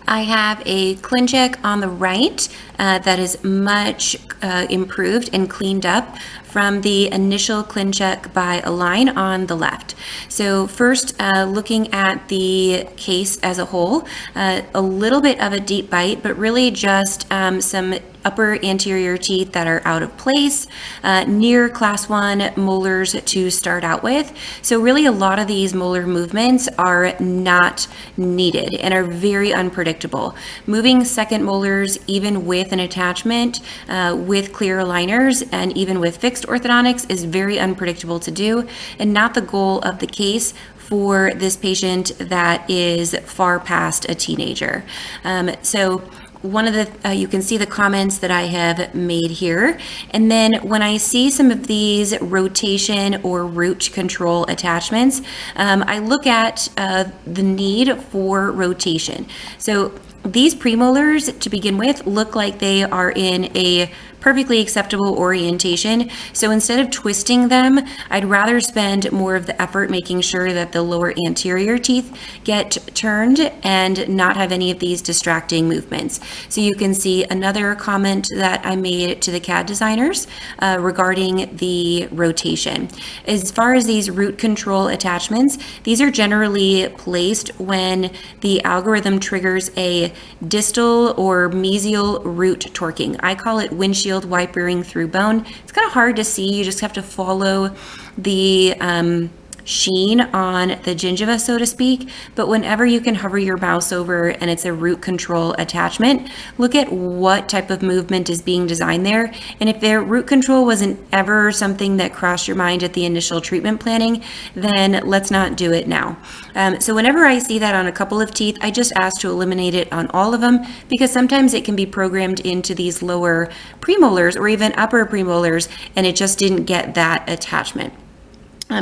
I have a ClinCheck on the right that is much improved and cleaned up from the initial ClinCheck by Align on the left. So first, looking at the case as a whole, a little bit of a deep bite, but really just some upper anterior teeth that are out of place, near class 1 molars to start out with. So really a lot of these molar movements are not needed and are very unpredictable. Moving second molars, even with an attachment, with clear aligners and even with fixed orthodontics, is very unpredictable to do and not the goal of the case for this patient that is far past a teenager. So one of the, you can see the comments that I have made here. And then when I see some of these rotation or root control attachments, I look at the need for rotation. So these premolars, to begin with, look like they are in a perfectly acceptable orientation. So instead of twisting them, I'd rather spend more of the effort making sure that the lower anterior teeth get turned and not have any of these distracting movements. So you can see another comment that I made to the CAD designers regarding the rotation. As far as these root control attachments, these are generally placed when the algorithm triggers a distal or mesial root torquing. I call it windshield wipering through bone. It's kind of hard to see. You just have to follow the sheen on the gingiva, so to speak. But whenever you can hover your mouse over and it's a root control attachment, look at what type of movement is being designed there. And if their root control wasn't ever something that crossed your mind at the initial treatment planning, then let's not do it now. So whenever I see that on a couple of teeth, I just ask to eliminate it on all of them, because sometimes it can be programmed into these lower premolars or even upper premolars, and it just didn't get that attachment.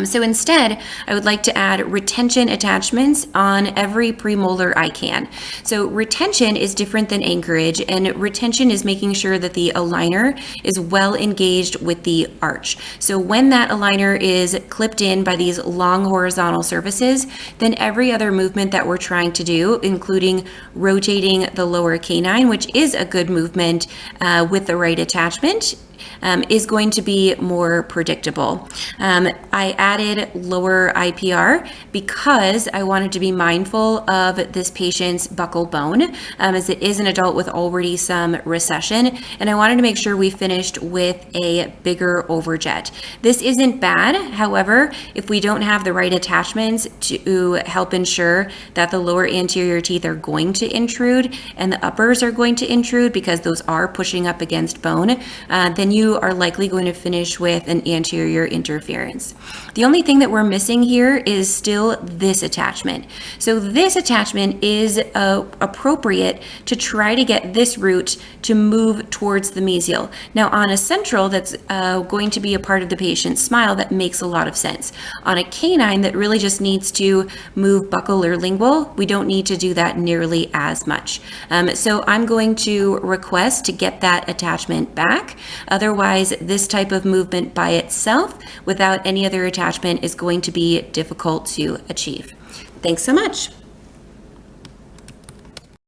So instead, I would like to add retention attachments on every premolar I can. So retention is different than anchorage, and retention is making sure that the aligner is well engaged with the arch. So when that aligner is clipped in by these long horizontal surfaces, then every other movement that we're trying to do, including rotating the lower canine, which is a good movement with the right attachment, is going to be more predictable. I added lower IPR because I wanted to be mindful of this patient's buccal bone, as it is an adult with already some recession, and I wanted to make sure we finished with a bigger overjet. This isn't bad, however, if we don't have the right attachments to help ensure that the lower anterior teeth are going to intrude and the uppers are going to intrude, because those are pushing up against bone, then you are likely going to finish with an anterior interference. The only thing that we're missing here is still this attachment. So this attachment is appropriate to try to get this root to move towards the mesial. Now on a central that's going to be a part of the patient's smile, that makes a lot of sense. On a canine that really just needs to move buccal or lingual, we don't need to do that nearly as much. So I'm going to request to get that attachment back. Otherwise, this type of movement by itself without any other attachment is going to be difficult to achieve. Thanks so much.